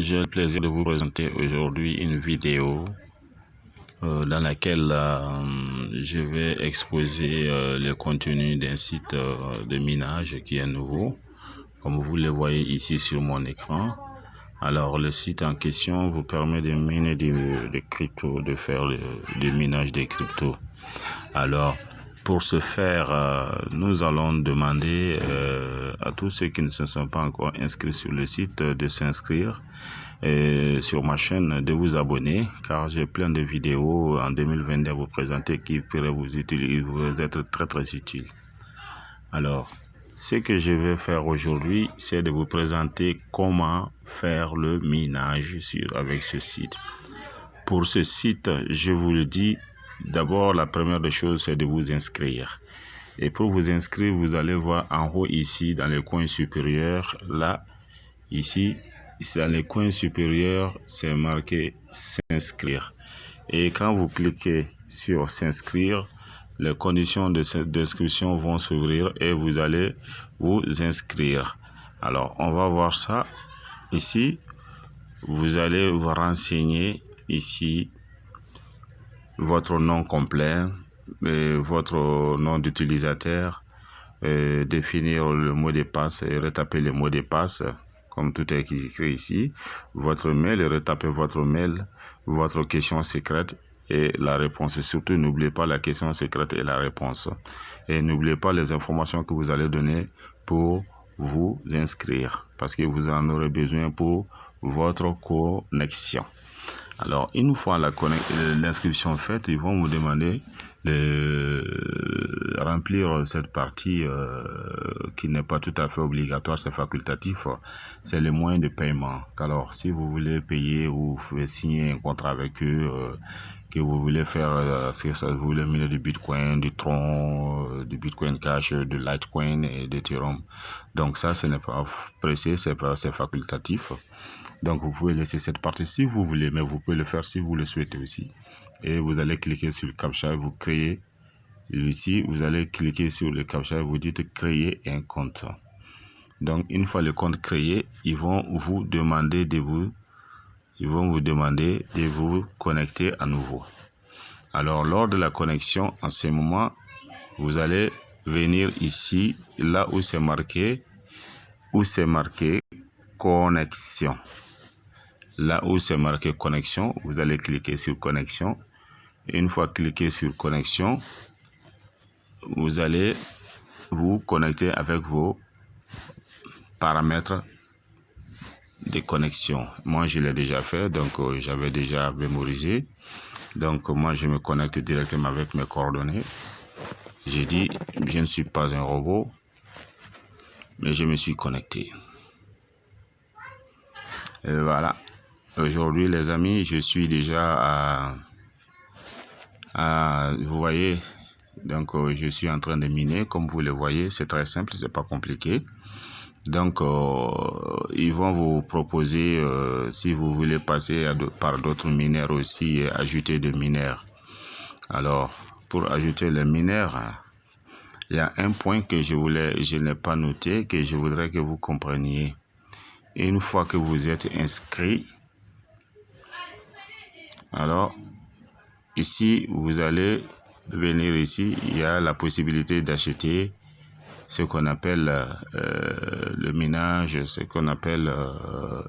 J'ai le plaisir de vous présenter aujourd'hui une vidéo dans laquelle je vais exposer le contenu d'un site de minage qui est nouveau, comme vous le voyez ici sur mon écran. Alors le site en question vous permet de miner des cryptos, de faire du minage des cryptos. Alors pour ce faire, nous allons demander à tous ceux qui ne se sont pas encore inscrits sur le site de s'inscrire et sur ma chaîne, de vous abonner, car j'ai plein de vidéos en 2022 à vous présenter qui pourraient vous être très utiles. Alors, ce que je vais faire aujourd'hui, c'est de vous présenter comment faire le minage avec ce site. Pour ce site, je vous le dis, d'abord, la première des choses, c'est de vous inscrire. Et pour vous inscrire, vous allez voir en haut ici, dans le coin supérieur, là, ici, dans le coin supérieur, c'est marqué s'inscrire. Et quand vous cliquez sur s'inscrire, les conditions d'inscription vont s'ouvrir et vous allez vous inscrire. Alors, on va voir ça ici. Vous allez vous renseigner ici votre nom complet, votre nom d'utilisateur, définir le mot de passe et retaper le mot de passe comme tout est écrit ici, votre mail et retaper votre mail, votre question secrète et la réponse. Surtout, n'oubliez pas la question secrète et la réponse. Et n'oubliez pas les informations que vous allez donner pour vous inscrire, parce que vous en aurez besoin pour votre connexion. Alors, une fois l'inscription faite, ils vont vous demander de remplir cette partie qui n'est pas tout à fait obligatoire, c'est facultatif, c'est les moyens de paiement. Alors, si vous voulez payer ou signer un contrat avec eux, que vous voulez faire, vous voulez miner du Bitcoin, du Tron, du Bitcoin Cash, du Litecoin et d'Ethereum. Donc ça, ce n'est pas pressé, c'est facultatif. Donc vous pouvez laisser cette partie si vous voulez, mais vous pouvez le faire si vous le souhaitez aussi. Et vous allez cliquer sur le CAPTCHA, vous créez ici, vous allez cliquer sur le CAPTCHA et vous dites créer un compte. Donc une fois le compte créé, ils vont vous demander de vous connecter à nouveau. Alors lors de la connexion, en ce moment, vous allez venir ici, là où c'est marqué connexion. Là où c'est marqué connexion, vous allez cliquer sur connexion. Une fois cliqué sur connexion, vous allez vous connecter avec vos paramètres de connexion. Moi, je l'ai déjà fait, donc j'avais déjà mémorisé. Donc, moi, je me connecte directement avec mes coordonnées. J'ai dit, je ne suis pas un robot, mais je me suis connecté. Et voilà. Aujourd'hui, les amis, je suis déjà vous voyez, donc je suis en train de miner. Comme vous le voyez, c'est très simple, c'est pas compliqué. Donc, ils vont vous proposer, si vous voulez passer par d'autres mineurs aussi, ajouter des mineurs. Alors, pour ajouter les mineurs, il y a un point que je n'ai pas noté, que je voudrais que vous compreniez. Une fois que vous êtes inscrit, alors, ici, vous allez venir ici, il y a la possibilité d'acheter ce qu'on appelle le minage, ce qu'on appelle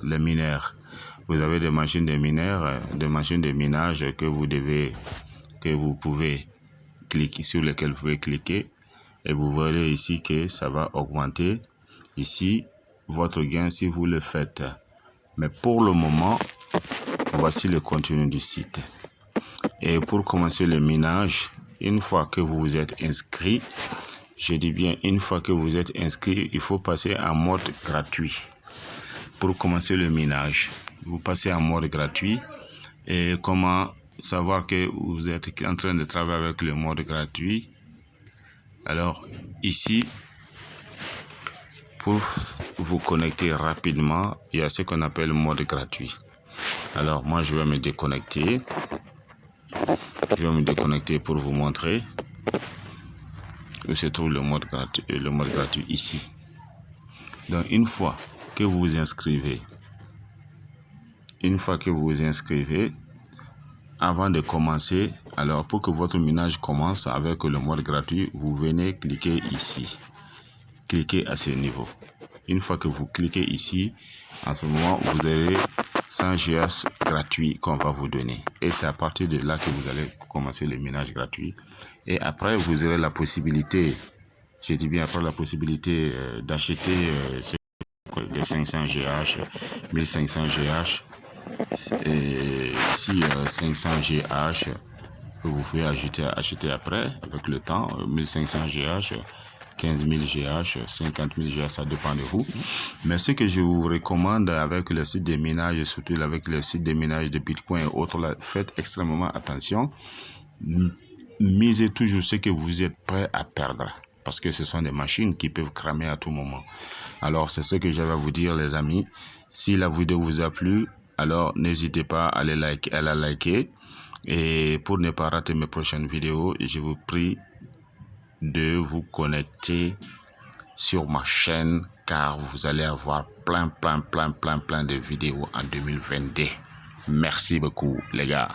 les mineurs. Vous avez des machines de mineurs, des machines de minage que vous pouvez cliquer, sur lesquelles vous pouvez cliquer, et vous verrez ici que ça va augmenter ici votre gain si vous le faites. Mais pour le moment, voici le contenu du site. Et pour commencer le minage, une fois que vous vous êtes inscrit, je dis bien une fois que vous êtes inscrit, il faut passer en mode gratuit. Pour commencer le minage, vous passez en mode gratuit. Et comment savoir que vous êtes en train de travailler avec le mode gratuit? Alors ici, pour vous connecter rapidement, il y a ce qu'on appelle le mode gratuit. Alors moi, je vais me déconnecter. Je vais me déconnecter pour vous montrer où se trouve le mode gratuit ici. Donc une fois que vous vous inscrivez, une fois que vous vous inscrivez, avant de commencer, alors pour que votre minage commence avec le mode gratuit, vous venez cliquer ici. Cliquez à ce niveau. Une fois que vous cliquez ici, en ce moment, vous avez 100 GH gratuit qu'on va vous donner. Et c'est à partir de là que vous allez commencer le minage gratuit. Et après, vous aurez la possibilité, je dis bien après la possibilité d'acheter les 500 GH, 1500 GH. Et si 500 GH, vous pouvez acheter après, avec le temps, 1500 GH, 15 000 GH, 50 000 GH, ça dépend de vous. Mais ce que je vous recommande avec le site de minage, surtout avec le site de minage de Bitcoin et autres, là, faites extrêmement attention. Misez toujours ce que vous êtes prêt à perdre. Parce que ce sont des machines qui peuvent cramer à tout moment. Alors, c'est ce que j'avais à vous dire, les amis. Si la vidéo vous a plu, alors n'hésitez pas à la liker. Et pour ne pas rater mes prochaines vidéos, je vous prie de vous connecter sur ma chaîne car vous allez avoir plein de vidéos en 2022. Merci beaucoup les gars.